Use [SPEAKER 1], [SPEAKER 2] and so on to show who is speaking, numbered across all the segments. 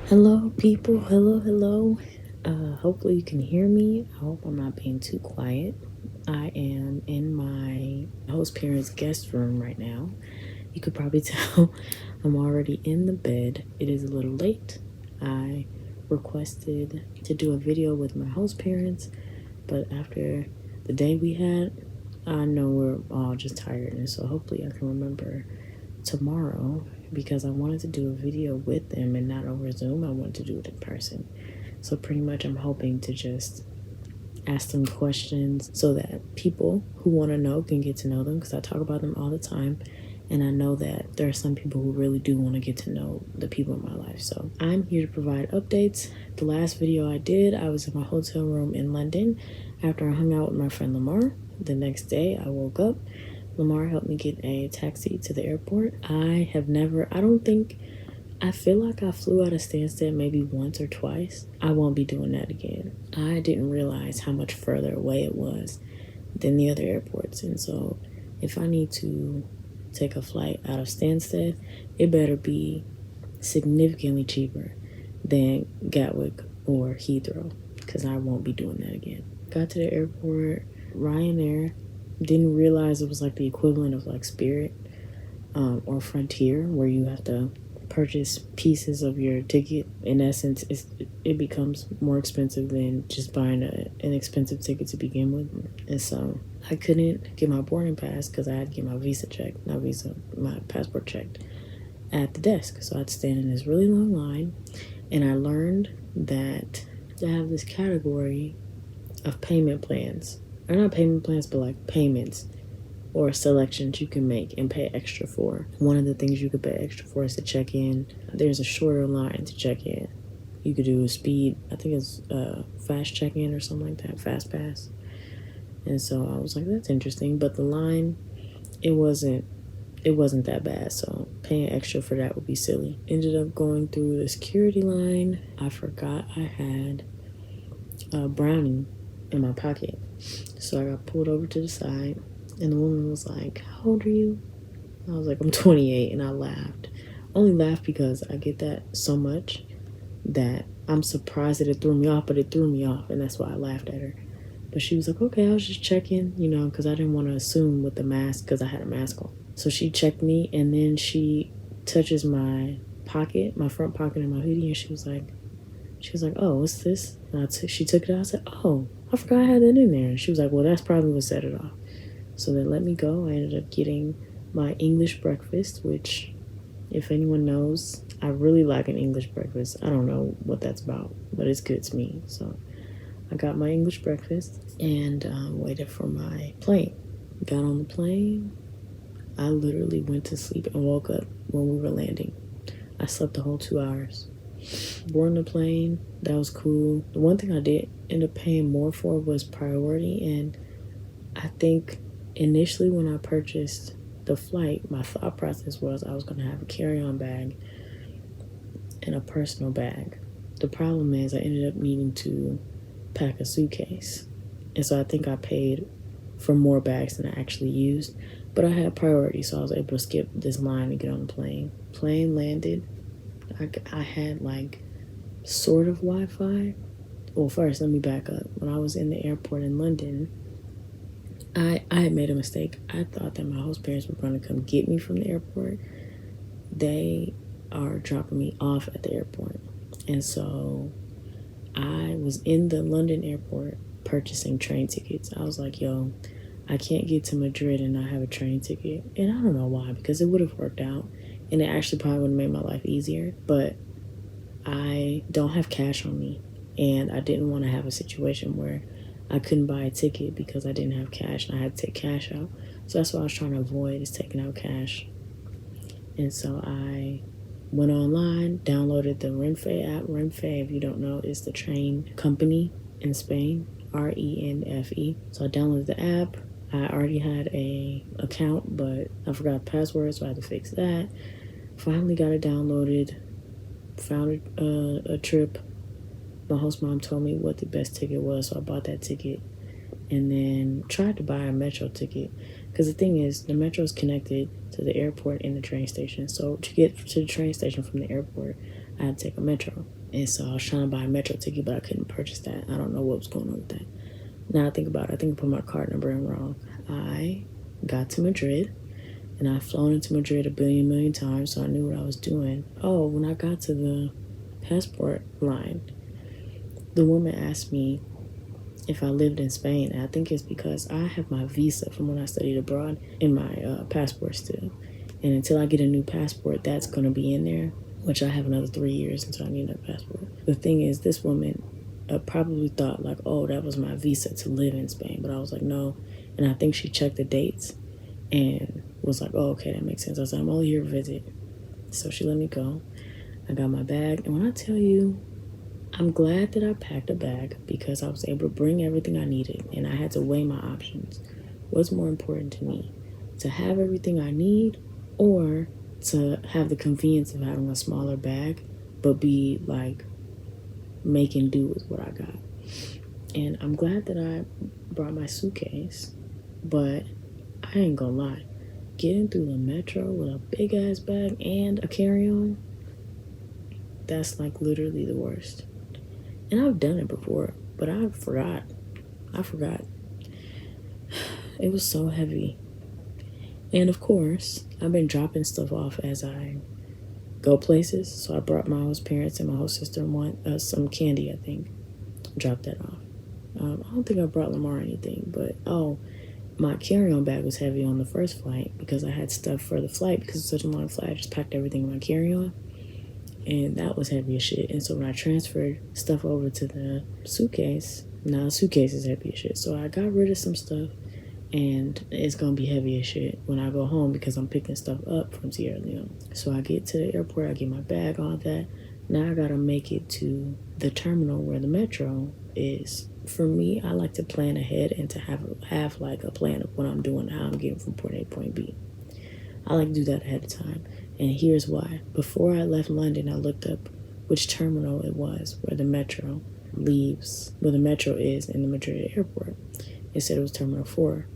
[SPEAKER 1] Hello, people. Hello. Hopefully you can hear me. I hope I'm not being too quiet. I am in my host parents' guest room right now. You could probably tell I'm already in the bed. It is a little late. I requested to do a video with my host parents, but after the day we had, I know we're all just tired, and so hopefully I can remember tomorrow because I wanted to do a video with them and not over Zoom. I wanted to do it in person. So pretty much I'm hoping to just ask them questions so that people who want to know can get to know them, because I talk about them all the time. And I know that there are some people who really do want to get to know the people in my life. So I'm here to provide updates. The last video I did, I was in my hotel room in London after I hung out with my friend Lamar. The next day I woke up. Lamar helped me get a taxi to the airport. I feel like I flew out of Stansted maybe once or twice. I won't be doing that again. I didn't realize how much further away it was than the other airports. And so if I need to take a flight out of Stansted, it better be significantly cheaper than Gatwick or Heathrow, because I won't be doing that again. Got to the airport, Ryanair. Didn't realize it was like the equivalent of like Spirit or Frontier, where you have to purchase pieces of your ticket. In essence, it becomes more expensive than just buying an expensive ticket to begin with. And so I couldn't get my boarding pass because I had to get my passport checked at the desk. So I'd stand in this really long line, and I learned that they have this category of payment plans. Or not payment plans, but like payments or selections you can make and pay extra for. One of the things you could pay extra for is to check in. There's a shorter line to check in. You could do a speed, I think it's fast check-in or something like that, fast pass. And so I was like, that's interesting. But the line, it wasn't that bad. So paying extra for that would be silly. Ended up going through the security line. I forgot I had a brownie in my pocket. So I got pulled over to the side. And the woman was like, how old are you? I was like, I'm 28, and I laughed. Only laughed because I get that so much that I'm surprised that it threw me off, but it threw me off, and that's why I laughed at her. But she was like, okay, I was just checking, because I didn't want to assume with the mask, because I had a mask on. So she checked me, and then she touches my pocket, my front pocket in my hoodie, and she was like, oh, what's this? And she took it out. I said, oh, I forgot I had that in there. And she was like, well, that's probably what set it off. So they let me go. I ended up getting my English breakfast, which, if anyone knows, I really like an English breakfast. I don't know what that's about, but it's good to me. So I got my English breakfast and waited for my plane. Got on the plane. I literally went to sleep and woke up when we were landing. I slept the whole 2 hours. Boarding the plane, that was cool. The one thing I did end up paying more for was priority, and I think initially when I purchased the flight, my thought process was I was going to have a carry-on bag and a personal bag. The problem is I ended up needing to pack a suitcase. And so I think I paid for more bags than I actually used. But I had priority, so I was able to skip this line and get on the plane. Plane landed. I had like sort of Wi-Fi. Well, first, let me back up. When I was in the airport in London, I had made a mistake. I thought that my host parents were going to come get me from the airport. They are dropping me off at the airport. And so I was in the London airport purchasing train tickets. I was like, yo, I can't get to Madrid and not have a train ticket. And I don't know why, because it would have worked out. And it actually probably would have made my life easier. But I don't have cash on me. And I didn't want to have a situation where I couldn't buy a ticket because I didn't have cash and I had to take cash out. So that's what I was trying to avoid, is taking out cash. And so I went online, downloaded the Renfe app. Renfe, if you don't know, is the train company in Spain, Renfe. So I downloaded the app. I already had a account, but I forgot the password, so I had to fix that. Finally got it downloaded, found a trip. My host mom told me what the best ticket was, so I bought that ticket and then tried to buy a metro ticket. Because the thing is, the metro is connected to the airport and the train station. So to get to the train station from the airport, I had to take a metro. And so I was trying to buy a metro ticket, but I couldn't purchase that. I don't know what was going on with that. Now I think about it, I think I put my card number in wrong. I got to Madrid, and I've flown into Madrid a million times, so I knew what I was doing. Oh, when I got to the passport line, the woman asked me if I lived in Spain, and I think it's because I have my visa from when I studied abroad in my passport still. And until I get a new passport, that's going to be in there, which I have another 3 years until I need a passport. The thing is, this woman probably thought like, oh, that was my visa to live in Spain. But I was like, no. And I think she checked the dates and was like, oh, okay, that makes sense. I was like, I'm only here to visit. So she let me go. I got my bag. And when I tell you, I'm glad that I packed a bag because I was able to bring everything I needed. And I had to weigh my options. What's more important to me? To have everything I need, or to have the convenience of having a smaller bag, but be like making do with what I got. And I'm glad that I brought my suitcase, but I ain't gonna lie. Getting through the metro with a big ass bag and a carry-on, that's like literally the worst. And I've done it before, but I forgot. It was so heavy. And of course, I've been dropping stuff off as I go places. So I brought my host parents and my host sister some candy, I think. Dropped that off. I don't think I brought Lamar anything, but my carry-on bag was heavy on the first flight because I had stuff for the flight because it's such a long flight. I just packed everything in my carry-on, and that was heavy as shit. And so when I transferred stuff over to the suitcase, now the suitcase is heavy as shit. So I got rid of some stuff, and it's gonna be heavy as shit when I go home because I'm picking stuff up from Sierra Leone. So I get to the airport, I get my bag, all that. Now I gotta make it to the terminal where the metro is. For me, I like to plan ahead and to have like a plan of what I'm doing, how I'm getting from point A to point B. I like to do that ahead of time. And here's why. Before I left London, I looked up which terminal it was where the metro leaves, where the metro is in the Madrid airport. It said it was Terminal 4.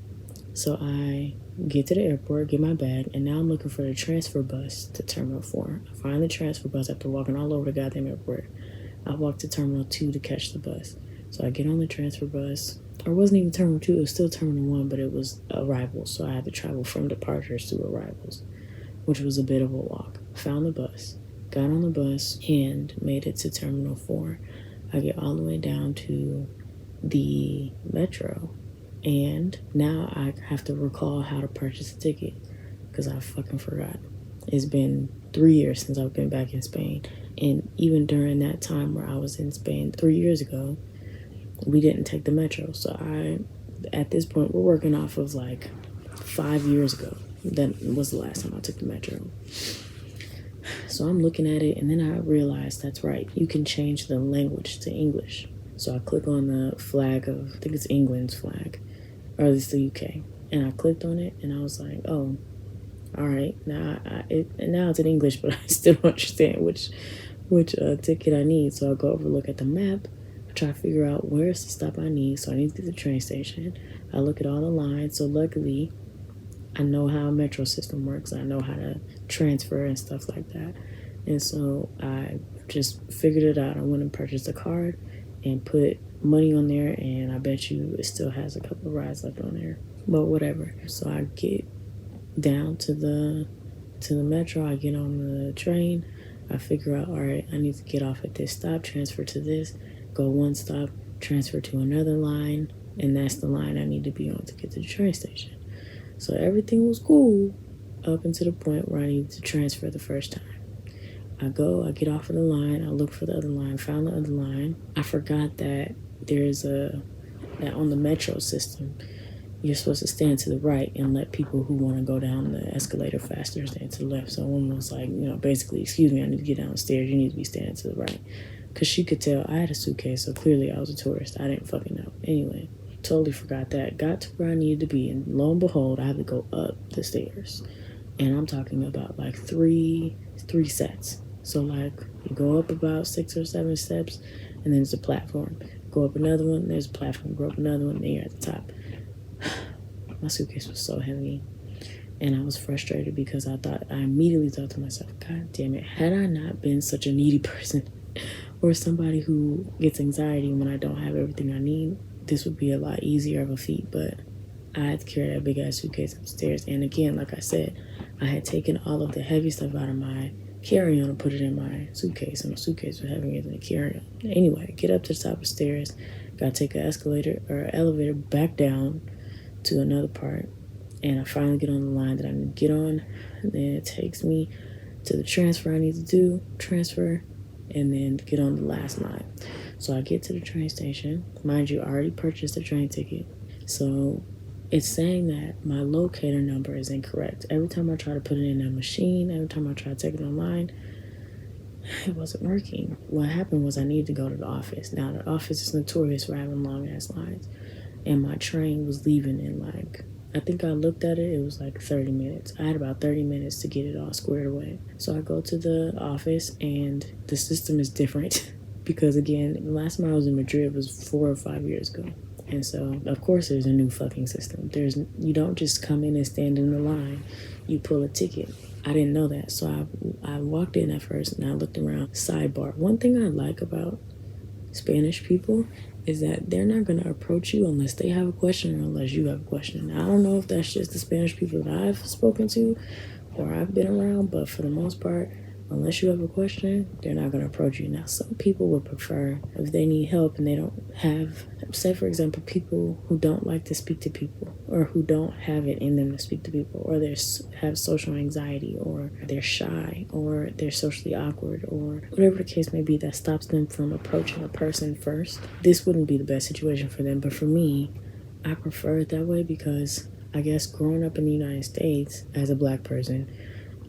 [SPEAKER 1] So I get to the airport, get my bag, and now I'm looking for the transfer bus to Terminal 4. I find the transfer bus after walking all over the goddamn airport. I walk to Terminal 2 to catch the bus. So I get on the transfer bus. Or it wasn't even Terminal 2, it was still Terminal 1, but it was arrivals. So I had to travel from departures to arrivals, which was a bit of a walk. Found the bus, got on the bus, and made it to Terminal 4. I get all the way down to the metro, and now I have to recall how to purchase a ticket because I fucking forgot. It's been 3 years since I've been back in Spain, and even during that time where I was in Spain 3 years ago, we didn't take the metro. So at this point, we're working off of like 5 years ago. That was the last time I took the metro. So I'm looking at it, and then I realized that's right. You can change the language to English. So I click on the flag of, I think it's England's flag, or it's the UK. And I clicked on it, and I was like, oh, all right. Now it's in English, but I still don't understand which ticket I need. So I go over, look at the map. I try to figure out where's the stop I need. So I need to get to the train station. I look at all the lines. So luckily, I know how a metro system works. I know how to transfer and stuff like that. And so I just figured it out. I went and purchased a card and put money on there, and I bet you it still has a couple of rides left on there. But whatever. So I get down to the metro. I get on the train. I figure out, all right, I need to get off at this stop, transfer to this, go one stop, transfer to another line, and that's the line I need to be on to get to the train station. So everything was cool up until the point where I needed to transfer the first time. I get off of the line, I look for the other line, found the other line. I forgot that that on the metro system, you're supposed to stand to the right and let people who want to go down the escalator faster stand to the left. So one was like, basically, excuse me, I need to get downstairs. You need to be standing to the right. Because she could tell I had a suitcase, so clearly I was a tourist. I didn't fucking know. Anyway, totally forgot that. Got to where I needed to be, and lo and behold, I had to go up the stairs. And I'm talking about like three sets. So like you go up about 6 or 7 steps, and then there's a platform. Go up another one, there's a platform. Go up another one, then you're at the top. My suitcase was so heavy, and I was frustrated because I immediately thought to myself, God damn it, had I not been such a needy person, or somebody who gets anxiety when I don't have everything I need, this would be a lot easier of a feat. But I had to carry that big ass suitcase upstairs. And again, like I said, I had taken all of the heavy stuff out of my carry-on and put it in my suitcase, and my suitcase was heavier than the carry-on. Anyway, get up to the top of the stairs, gotta take an escalator or elevator back down to another part, and I finally get on the line that I need to get on. And then it takes me to the transfer I need to do, transfer, and then get on the last line. So I get to the train station. Mind you, I already purchased a train ticket. So it's saying that my locator number is incorrect. Every time I try to put it in a machine, every time I try to take it online, it wasn't working. What happened was I needed to go to the office. Now, the office is notorious for having long-ass lines. And my train was leaving in I think I looked at it, it was 30 minutes. I had about 30 minutes to get it all squared away. So I go to the office, and the system is different. Because again, the last time I was in Madrid was 4 or 5 years ago. And so, of course, there's a new fucking system. You don't just come in and stand in the line. You pull a ticket. I didn't know that. So I walked in at first, and I looked around. Sidebar. One thing I like about Spanish people is that they're not going to approach you unless they have a question or unless you have a question. Now, I don't know if that's just the Spanish people that I've spoken to or I've been around, but for the most part, unless you have a question, they're not going to approach you. Now, some people would prefer if they need help and they don't have, say for example, people who don't like to speak to people or who don't have it in them to speak to people, or they have social anxiety, or they're shy, or they're socially awkward, or whatever the case may be that stops them from approaching a person first. This wouldn't be the best situation for them, but for me, I prefer it that way because I guess growing up in the United States as a black person,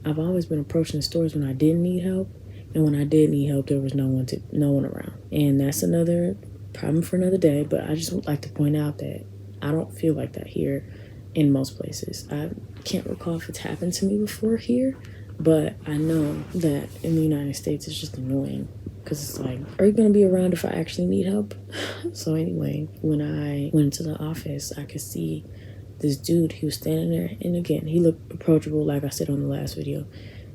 [SPEAKER 1] I've always been approaching the stores when I didn't need help, and when I did need help, there was no one around. And that's another problem for another day, but I just would like to point out that I don't feel like that here in most places. I can't recall if it's happened to me before here, but I know that in the United States, it's just annoying. Because it's are you going to be around if I actually need help? So anyway, when I went to the office, I could see this dude, he was standing there, and again, he looked approachable, like I said on the last video.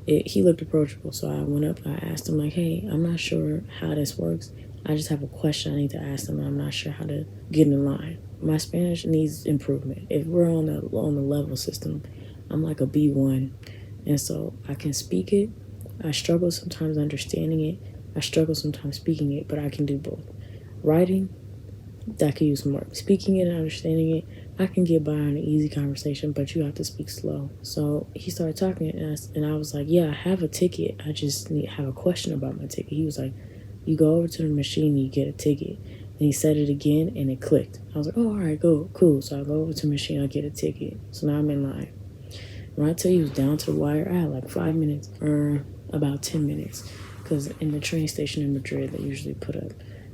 [SPEAKER 1] He looked approachable, so I went up, I asked him, hey, I'm not sure how this works. I just have a question I need to ask them, and I'm not sure how to get in line. My Spanish needs improvement. If we're on the level system, I'm like a B1, and so I can speak it. I struggle sometimes understanding it. I struggle sometimes speaking it, but I can do both. Writing, that could use some work. Speaking it and understanding it, I can get by on an easy conversation, but you have to speak slow. So he started talking to us, and I was like, yeah, I have a ticket. I just have a question about my ticket. He was like, you go over to the machine and you get a ticket. And he said it again, and it clicked. I was like, oh, all right, cool. So I go over to the machine, I get a ticket. So now I'm in line. When I tell you it was down to the wire, I had 5 minutes or about 10 minutes. Because in the train station in Madrid, they usually put up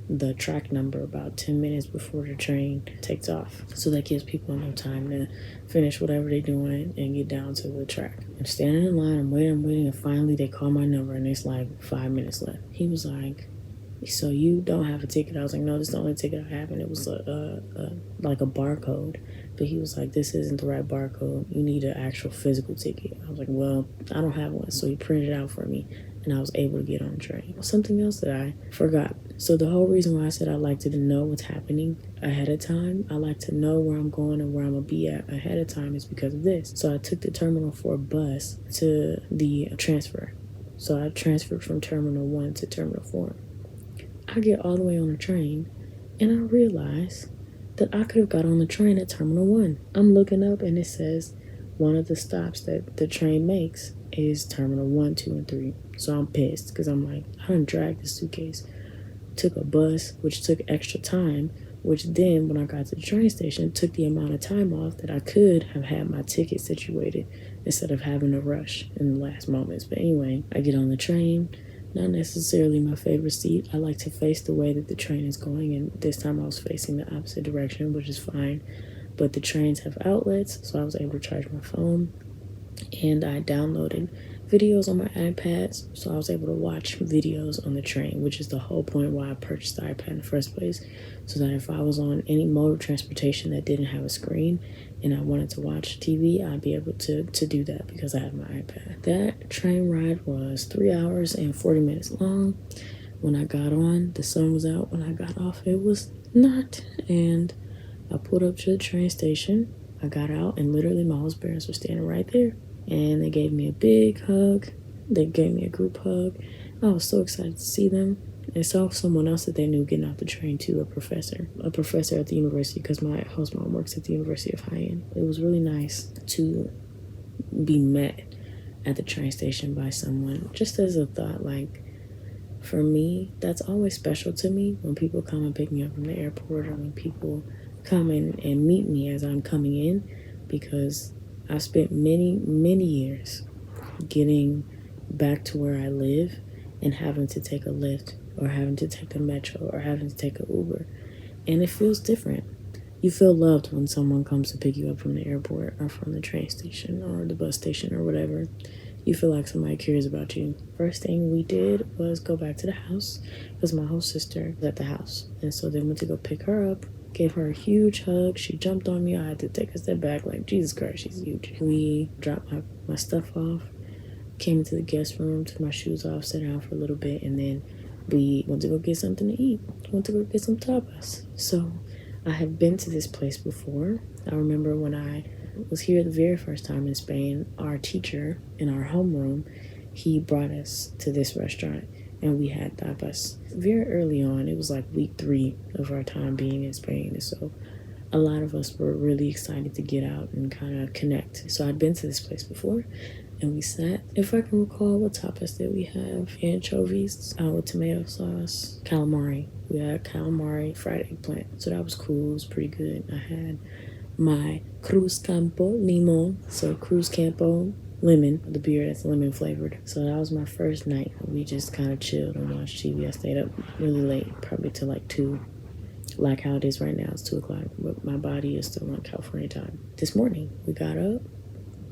[SPEAKER 1] the track number about 10 minutes before the train takes off. So that gives people enough time to finish whatever they're doing and get down to the track. I'm standing in line, I'm waiting, and finally they call my number, and it's 5 minutes left. He was like, so you don't have a ticket? I was like, no, this is the only ticket I have, and it was a barcode. But he was like, this isn't the right barcode. You need an actual physical ticket. I was like, well, I don't have one. So he printed it out for me, and I was able to get on the train. Something else that I forgot. So the whole reason why I said I like to know what's happening ahead of time, I like to know where I'm going and where I'm going to be at ahead of time, is because of this. So I took the Terminal 4 bus to the transfer. So I transferred from Terminal 1 to Terminal 4. I get all the way on the train, and I realize that I could have got on the train at Terminal 1. I'm looking up, and it says one of the stops that the train makes is Terminal 1, 2, and 3. So I'm pissed because I'm like, I done dragged the suitcase, took a bus, which took extra time, which then when I got to the train station, took the amount of time off that I could have had my ticket situated instead of having to rush in the last moments. But anyway, I get on the train. Not necessarily my favorite seat. I like to face the way that the train is going, and this time I was facing the opposite direction, which is fine. But the trains have outlets, so I was able to charge my phone, and I downloaded videos on my iPad, so I was able to watch videos on the train, which is the whole point why I purchased the iPad in the first place, so that if I was on any mode of transportation that didn't have a screen and I wanted to watch TV, I'd be able to do that because I have my iPad. That train ride was 3 hours and 40 minutes long, When I got on, the sun was out. When I got off, it was not. And I pulled up to the train station. I got out, and literally my host parents were standing right there. And they gave me a big hug. They gave me a group hug. I was so excited to see them. I saw someone else that they knew getting off the train too, a professor at the university, because my host mom works at the University of Jaen. It was really nice to be met at the train station by someone, just as a thought. Like, for me, that's always special to me when people come and pick me up from the airport, or when people come in and meet me as I'm coming in, because I've spent many, many years getting back to where I live and having to take a Lyft, or having to take the metro, or having to take an Uber. And it feels different. You feel loved when someone comes to pick you up from the airport, or from the train station, or the bus station, or whatever. You feel like somebody cares about you. First thing we did was go back to the house, because my host sister was at the house. And so they went to go pick her up, gave her a huge hug. She jumped on me. I had to take a step back, like, Jesus Christ, she's huge. We dropped my stuff off, came into the guest room, took my shoes off, sat down for a little bit, and then we went to go get something to eat. Went to go get some tapas. So I have been to this place before. I remember when I was here the very first time in Spain, our teacher in our homeroom, he brought us to this restaurant, and we had tapas. Very early on, it was like week 3 of our time being in Spain, and so a lot of us were really excited to get out and kind of connect. So I'd been to this place before, and we sat. If I can recall, what tapas did we have? Anchovies with tomato sauce, calamari. We had calamari, fried eggplant. So that was cool. It was pretty good. I had my Cruz Campo limon. So Cruz Campo lemon, the beer that's lemon flavored. So that was my first night. We just kind of chilled and watched TV. I stayed up really late, probably till like 2. Like how it is right now, it's 2 o'clock, but my body is still on California time. This morning, we got up,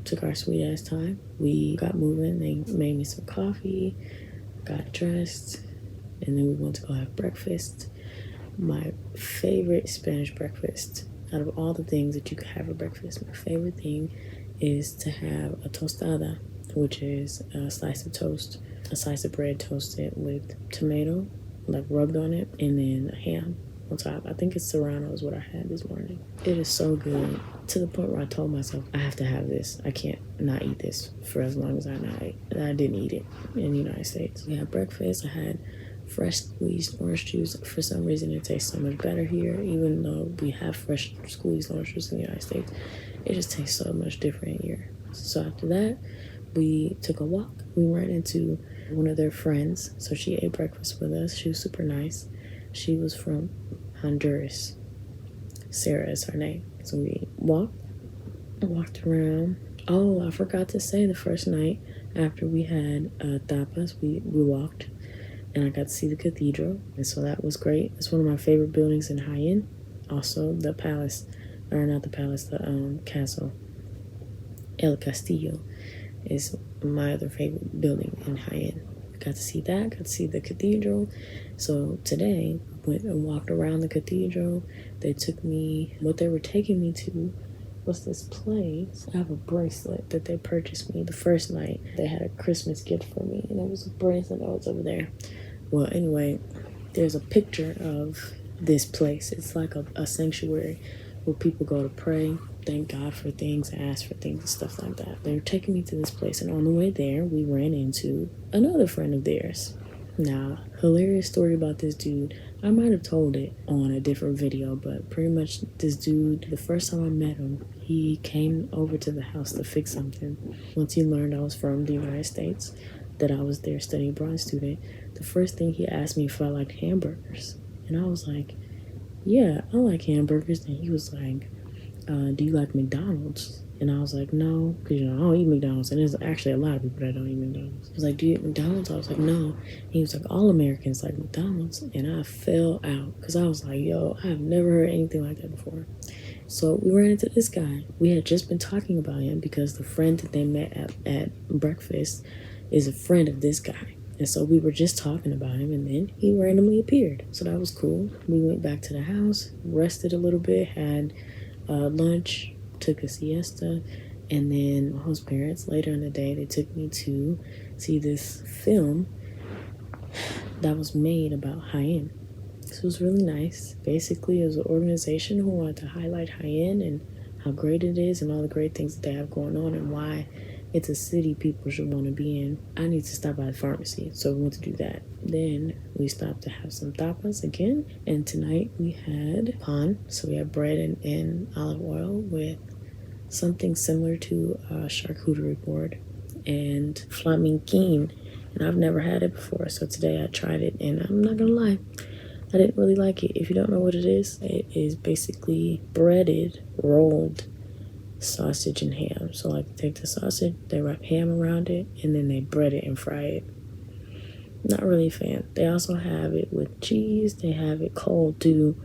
[SPEAKER 1] took our sweet ass time. We got moving. They made me some coffee, got dressed, and then we went to go have breakfast. My favorite Spanish breakfast, out of all the things that you could have for breakfast, my favorite thing is to have a tostada, which is a slice of toast, a slice of bread toasted with tomato, like rubbed on it, and then a ham on top. I think it's Serrano is what I had this morning. It is so good, to the point where I told myself, I have to have this. I can't not eat this for as long as I didn't eat it in the United States. We had breakfast. I had fresh squeezed orange juice. For some reason, it tastes so much better here, even though we have fresh squeezed orange juice in the United States. It just tastes so much different here. So after that, we took a walk. We ran into one of their friends. So she ate breakfast with us. She was super nice. She was from Honduras. Sarah is her name. So we walked around. Oh, I forgot to say, the first night after we had tapas, we walked, and I got to see the cathedral, and so that was great. It's one of my favorite buildings in Jaen. Also, the palace, or not the palace, the castle, El Castillo, is my other favorite building in Jaen. Got to see that, got to see the cathedral. So today, I went and walked around the cathedral. They took me, what they were taking me to was this place. I have a bracelet that they purchased me the first night. They had a Christmas gift for me, and it was a bracelet that was over there. Well, anyway, there's a picture of this place. It's like a sanctuary where people go to pray, thank God for things, ask for things and stuff like that. They were taking me to this place, and on the way there, we ran into another friend of theirs. Now, hilarious story about this dude. I might have told it on a different video, but pretty much this dude, the first time I met him, he came over to the house to fix something. Once he learned I was from the United States, that I was there studying abroad student, the first thing he asked me if I liked hamburgers. And I was like, yeah, I like hamburgers. And he was like, do you like McDonald's? And I was like, no, because, I don't eat McDonald's. And there's actually a lot of people that don't eat McDonald's. I was like, do you eat McDonald's? I was like, no. And he was like, all Americans like McDonald's. And I fell out because I was like, yo, I have never heard anything like that before. So we ran into this guy. We had just been talking about him because the friend that they met at breakfast is a friend of this guy. And so we were just talking about him, and then he randomly appeared. So that was cool. We went back to the house, rested a little bit, had lunch, took a siesta, and then my host parents, later in the day, they took me to see this film that was made about Jaen. This was really nice. Basically, it was an organization who wanted to highlight Jaen and how great it is and all the great things that they have going on and why it's a city people should want to be in. I need to stop by the pharmacy, so we went to do that. Then we stopped to have some tapas again, and tonight we had pan. So we had bread and olive oil with something similar to a charcuterie board and flamenquine, and I've never had it before, so today I tried it, and I'm not gonna lie, I didn't really like it. If you don't know what it is basically breaded, rolled sausage and ham. So like they take the sausage, they wrap ham around it, and then they bread it and fry it. Not really a fan. They also have it with cheese. They have it cold too.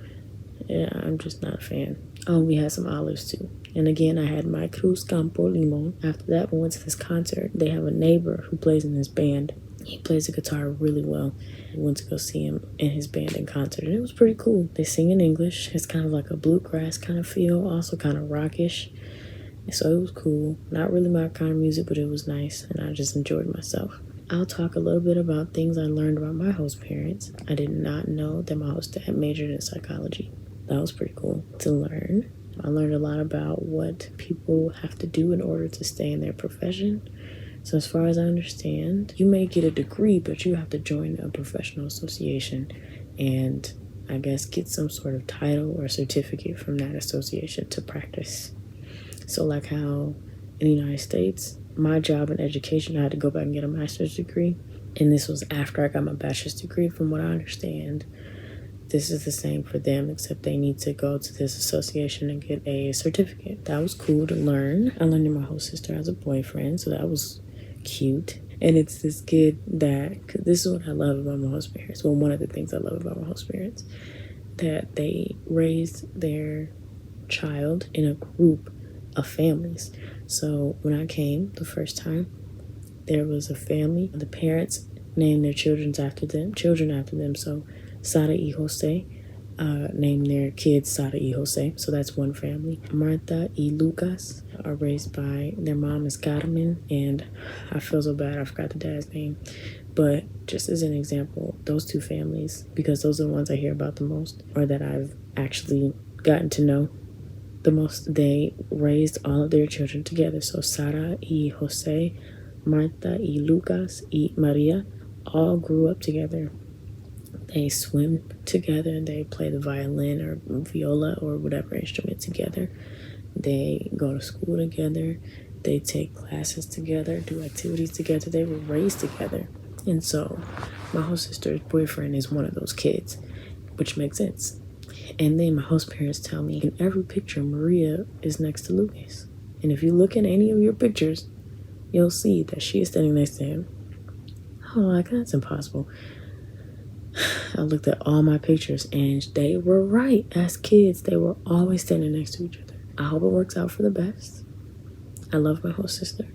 [SPEAKER 1] Yeah, I'm just not a fan. Oh, we had some olives too. And again, I had my Cruz Campo Limon. After that, we went to this concert. They have a neighbor who plays in this band. He plays the guitar really well. We went to go see him and his band in concert, and it was pretty cool. They sing in English. It's kind of like a bluegrass kind of feel, also kind of rockish. So it was cool. Not really my kind of music, but it was nice, and I just enjoyed myself. I'll talk a little bit about things I learned about my host parents. I did not know that my host dad majored in psychology. That was pretty cool to learn. I learned a lot about what people have to do in order to stay in their profession. So as far as I understand, you may get a degree, but you have to join a professional association and I guess get some sort of title or certificate from that association to practice. So like how in the United States, my job in education, I had to go back and get a master's degree. And this was after I got my bachelor's degree. From what I understand, this is the same for them, except they need to go to this association and get a certificate. That was cool to learn. I learned that my host sister has a boyfriend, so that was cute. And it's this kid that, cause this is what I love about my host parents. Well, one of the things I love about my host parents, that they raised their child in a group of families. So when I came the first time, there was a family. The parents named their children after them. So Sara y Jose named their kids Sara y Jose. So that's one family. Marta y Lucas are raised by, their mom is Carmen, and I feel so bad I forgot the dad's name. But just as an example, those two families, because those are the ones I hear about the most, or that I've actually gotten to know the most, they raised all of their children together. So Sara y Jose, Marta y Lucas y Maria all grew up together. They swim together, they play the violin or viola or whatever instrument together. They go to school together, they take classes together, do activities together. They were raised together. And so my host sister's boyfriend is one of those kids, which makes sense. And then my host parents tell me in every picture, Maria is next to Lucas. And if you look at any of your pictures, you'll see that she is standing next to him. Oh, like, that's impossible. I looked at all my pictures and they were right. As kids, they were always standing next to each other. I hope it works out for the best. I love my host sister.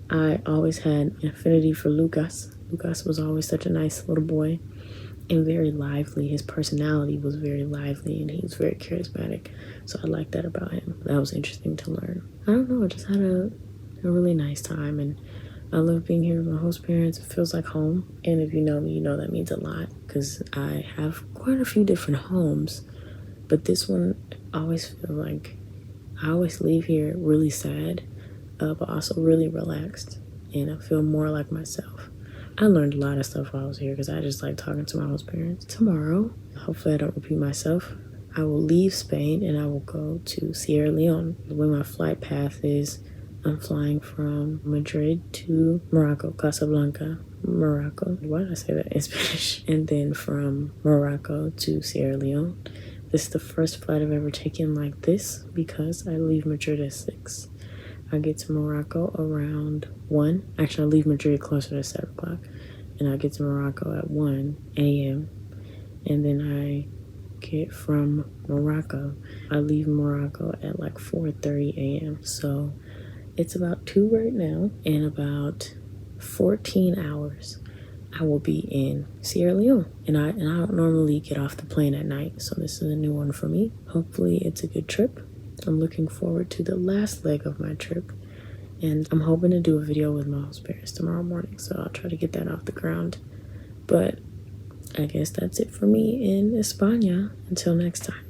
[SPEAKER 1] I always had an affinity for Lucas. Lucas was always such a nice little boy and very lively. His personality was very lively and he was very charismatic. So I liked that about him. That was interesting to learn. I don't know, I just had a really nice time, and I love being here with my host parents. It feels like home. And if you know me, you know that means a lot, because I have quite a few different homes. But this one, I always feel like I always leave here really sad, but also really relaxed. And I feel more like myself. I learned a lot of stuff while I was here because I just like talking to my host parents. Tomorrow, hopefully I don't repeat myself, I will leave Spain and I will go to Sierra Leone. The way my flight path is, I'm flying from Madrid to Morocco, Casablanca, Morocco. Why did I say that in Spanish? And then from Morocco to Sierra Leone. This is the first flight I've ever taken like this because I leave Madrid at 6. I get to Morocco around 1. Actually, I leave Madrid closer to 7 o'clock. And I get to Morocco at 1 a.m. And then I get from Morocco. I leave Morocco at like 4:30 a.m. So it's about 2 right now. In about 14 hours, I will be in Sierra Leone. And I don't normally get off the plane at night. So this is a new one for me. Hopefully it's a good trip. I'm looking forward to the last leg of my trip, and I'm hoping to do a video with my host parents tomorrow morning, so I'll try to get that off the ground. But I guess that's it for me in España. Until next time.